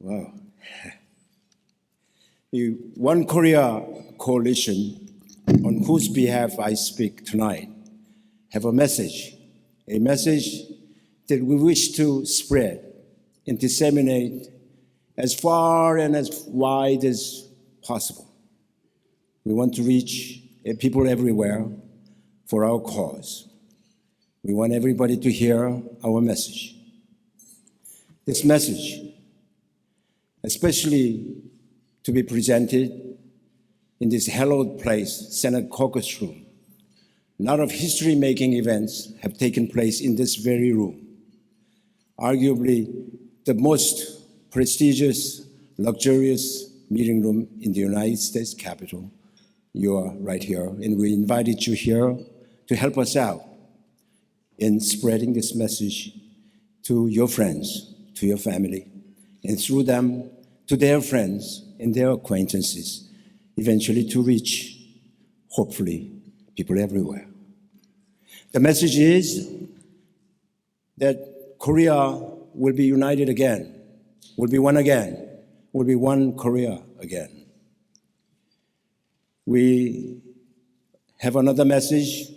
Wow. The One Korea Coalition, on whose behalf I speak tonight, have a message that we wish to spread and disseminate as far and as wide as possible. We want to reach people everywhere for our cause. We want everybody to hear our message. This message, especially to be presented in this hallowed place, Senate Caucus room. A lot of history-making events have taken place in this very room. Arguably, the most prestigious, luxurious meeting room in the United States Capitol. You are right here, and we invited you here to help us out in spreading this message to your friends, to your family, and through them, to their friends and their acquaintances, eventually to reach, hopefully, people everywhere. The message is that Korea will be united again, will be one again, will be one Korea again. We have another message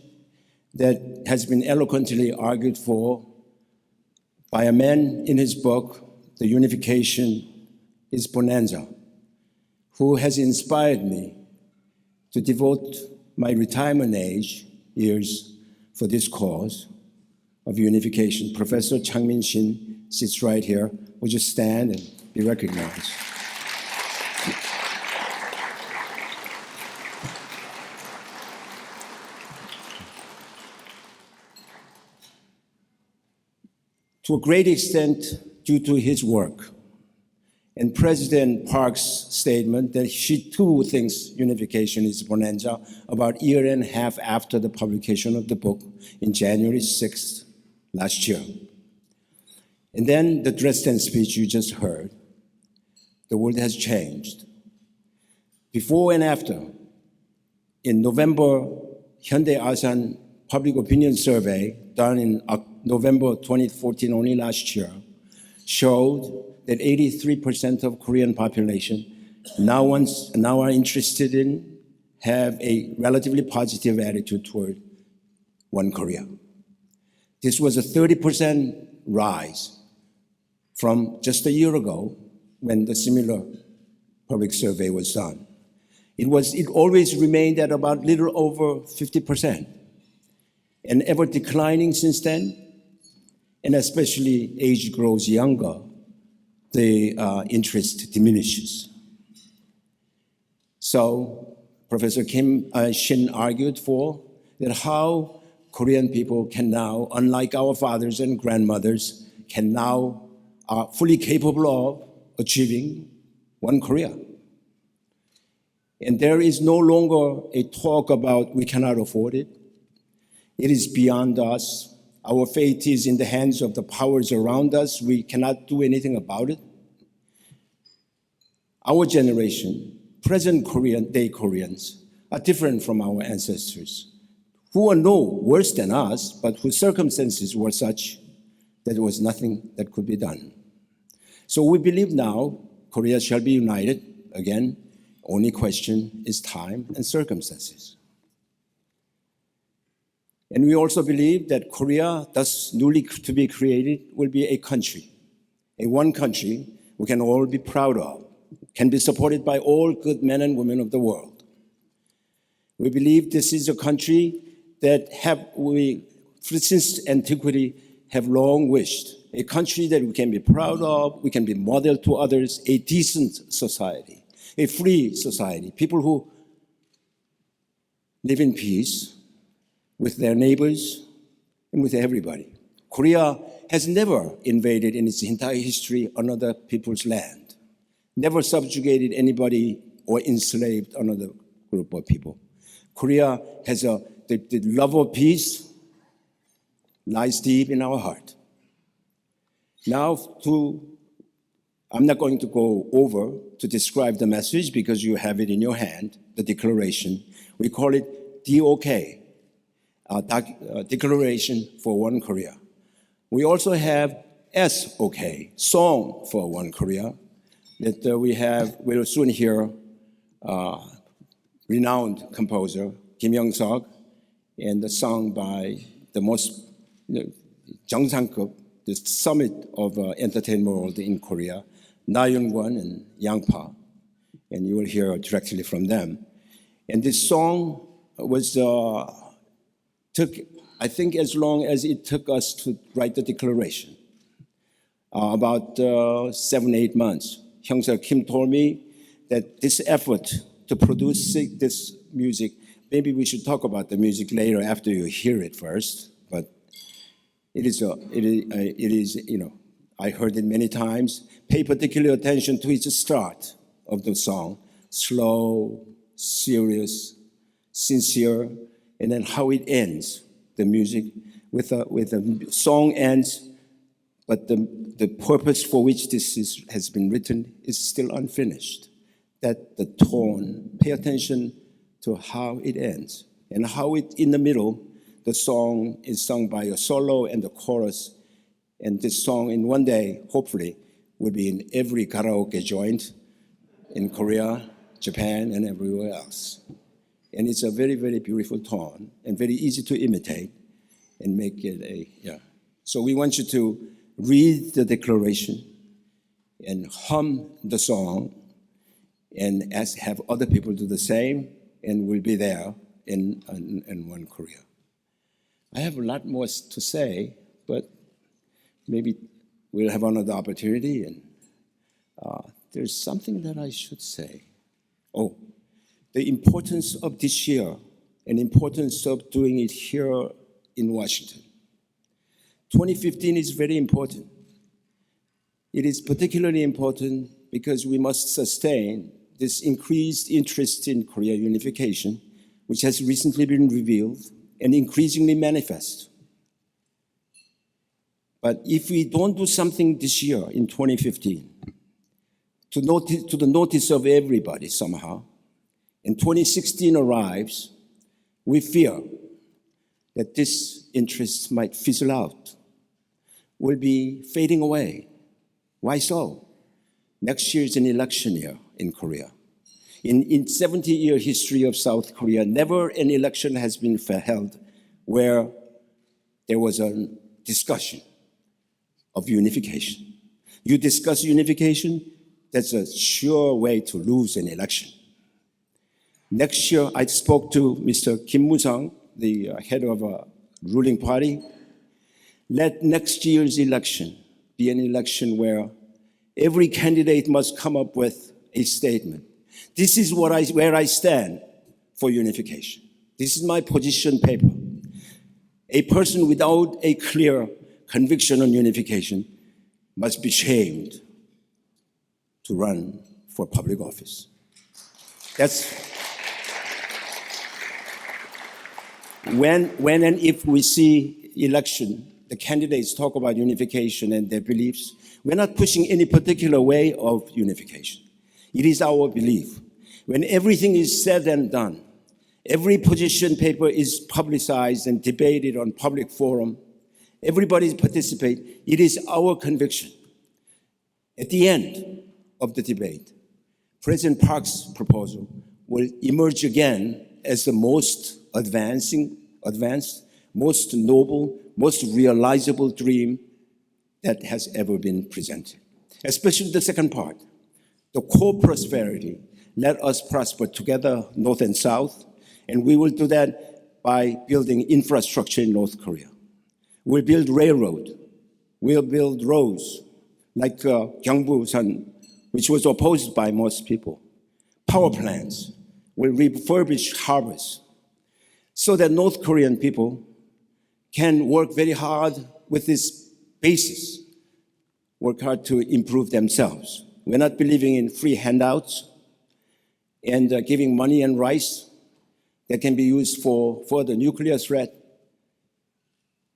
that has been eloquently argued for by a man in his book, The Unification is Bonanza, who has inspired me to devote my retirement years for this cause of unification. Professor Changmin Shin sits right here. Would you stand and be recognized? To a great extent, due to his work, and President Park's statement that she too thinks unification is bonanza about a year and a half after the publication of the book in January 6th last year. And then the Dresden speech you just heard. The world has changed. Before and after, in November, Hyundai ASEAN Public Opinion Survey done in November 2014, only last year, showed that 83% of Korean population now are interested in, have a relatively positive attitude toward one Korea. This was a 30% rise from just a year ago when the similar public survey was done. It always remained at about little over 50%, and ever declining since then, and especially age grows younger, the interest diminishes. So Professor Kim Shin argued for that how Korean people can now, unlike our fathers and grandmothers, are fully capable of achieving one Korea. And there is no longer a talk about we cannot afford it. It is beyond us. Our fate is in the hands of the powers around us. We cannot do anything about it. Our generation, present day Koreans, are different from our ancestors, who are no worse than us, but whose circumstances were such that there was nothing that could be done. So we believe now Korea shall be united again. Only question is time and circumstances. And we also believe that Korea, thus newly to be created, will be a country, a one country we can all be proud of, can be supported by all good men and women of the world. We believe this is a country that we, since antiquity, have long wished, a country that we can be proud of, we can be model to others, a decent society, a free society, people who live in peace with their neighbors and with everybody. Korea has never invaded in its entire history another people's land, never subjugated anybody or enslaved another group of people. Korea has the love of peace lies deep in our heart. Now I'm not going to go over to describe the message because you have it in your hand, the declaration. We call it DOK, Declaration for One Korea. We also have SOK, Song for One Korea, that we'll soon hear renowned composer Kim Young-seok, and the song by the most 정상급, the summit of entertainment world in Korea, Na Yoon-kwon and Yang Pa, and you will hear directly from them. And this song was took, I think, as long as it took us to write the declaration, about 7-8 months. Hyung-seok Kim told me that this effort to produce this music, maybe we should talk about the music later after you hear it first, but it is, I heard it many times. Pay particular attention to its start of the song, slow, serious, sincere, and then how it ends, the music, with the song ends, but the purpose for which this has been written is still unfinished. That the tone, pay attention to how it ends, and how it, in the middle, the song is sung by a solo and the chorus, and this song in one day, hopefully, will be in every karaoke joint in Korea, Japan, and everywhere else. And it's a very, very beautiful tone and very easy to imitate and make it So we want you to read the declaration and hum the song and have other people do the same, and we'll be there in One Korea. I have a lot more to say, but maybe we'll have another opportunity, and there's something that I should say. Oh, the importance of this year and importance of doing it here in Washington. 2015 is very important. It is particularly important because we must sustain this increased interest in Korea unification, which has recently been revealed and increasingly manifest. But if we don't do something this year in 2015, to the notice of everybody somehow, and 2016 arrives, we fear that this interest might fizzle out, will be fading away. Why so? Next year is an election year in Korea. In 70-year history of South Korea, never an election has been held where there was a discussion of unification. You discuss unification, that's a sure way to lose an election. Next year, I spoke to Mr. Kim Moo-sung, the head of a ruling party. Let next year's election be an election where every candidate must come up with a statement. This is where I stand for unification. This is my position paper. A person without a clear conviction on unification must be shamed to run for public office. That's when and if we see election, the candidates talk about unification and their beliefs. We're not pushing any particular way of unification. It is our belief. When everything is said and done, every position paper is publicized and debated on public forum, everybody participates, it is our conviction. At the end of the debate, President Park's proposal will emerge again as the most advanced, most noble, most realizable dream that has ever been presented. Especially the second part, the co-prosperity. Let us prosper together, North and South, and we will do that by building infrastructure in North Korea. We'll build railroad. We'll build roads like Gyeongbu-san, which was opposed by most people. Power plants. We'll refurbish harbors so that North Korean people can work very hard with this basis, work hard to improve themselves. We're not believing in free handouts and giving money and rice that can be used for the nuclear threat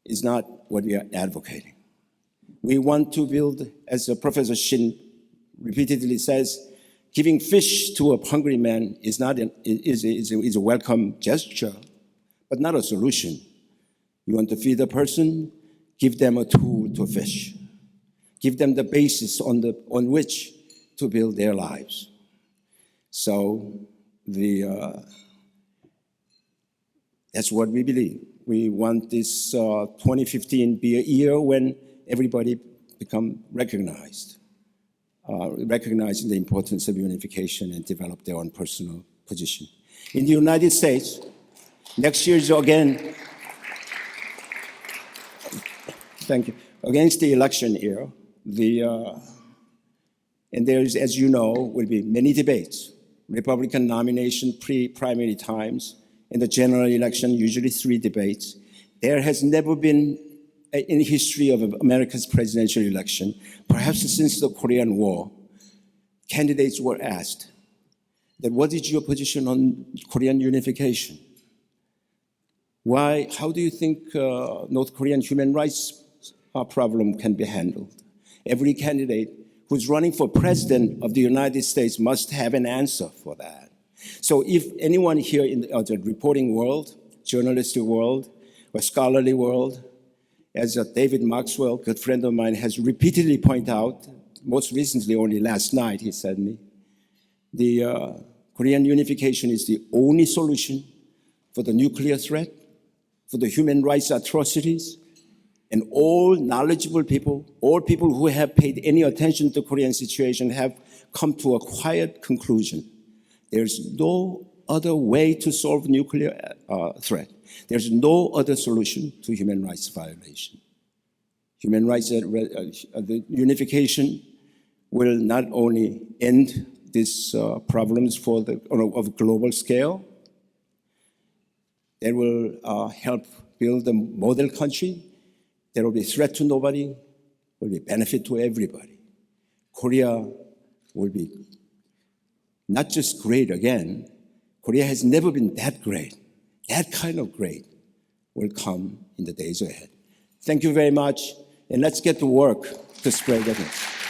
is not what we are advocating. We want to build, as Professor Shin repeatedly says, giving fish to a hungry man is a welcome gesture, but not a solution. You want to feed a person, give them a tool to fish. Give them the basis on which to build their lives. So that's what we believe. We want this 2015 be a year when everybody become recognizing the importance of unification and develop their own personal position. In the United States, next year is again, thank you, against the election year, and there's, as you know, will be many debates. Republican nomination pre-primary times, and the general election, usually 3 debates. There has never been, in the history of America's presidential election, perhaps since the Korean War, candidates were asked that what is your position on Korean unification? How do you think North Korean human rights problem can be handled? Every candidate who's running for president of the United States must have an answer for that. So if anyone here in the reporting world, journalistic world, or scholarly world, as David Maxwell, good friend of mine, has repeatedly pointed out, most recently, only last night, he said to me, the Korean unification is the only solution for the nuclear threat, for the human rights atrocities, and all knowledgeable people, all people who have paid any attention to the Korean situation have come to a quiet conclusion. There's no other way to solve nuclear threat. There's no other solution to human rights violation. Human rights the unification will not only end these problems of global scale, it will help build a model country. There will be threat to nobody, will be benefit to everybody. Korea will be not just great again. Korea has never been that great. That kind of great will come in the days ahead. Thank you very much, and let's get to work to spread the news.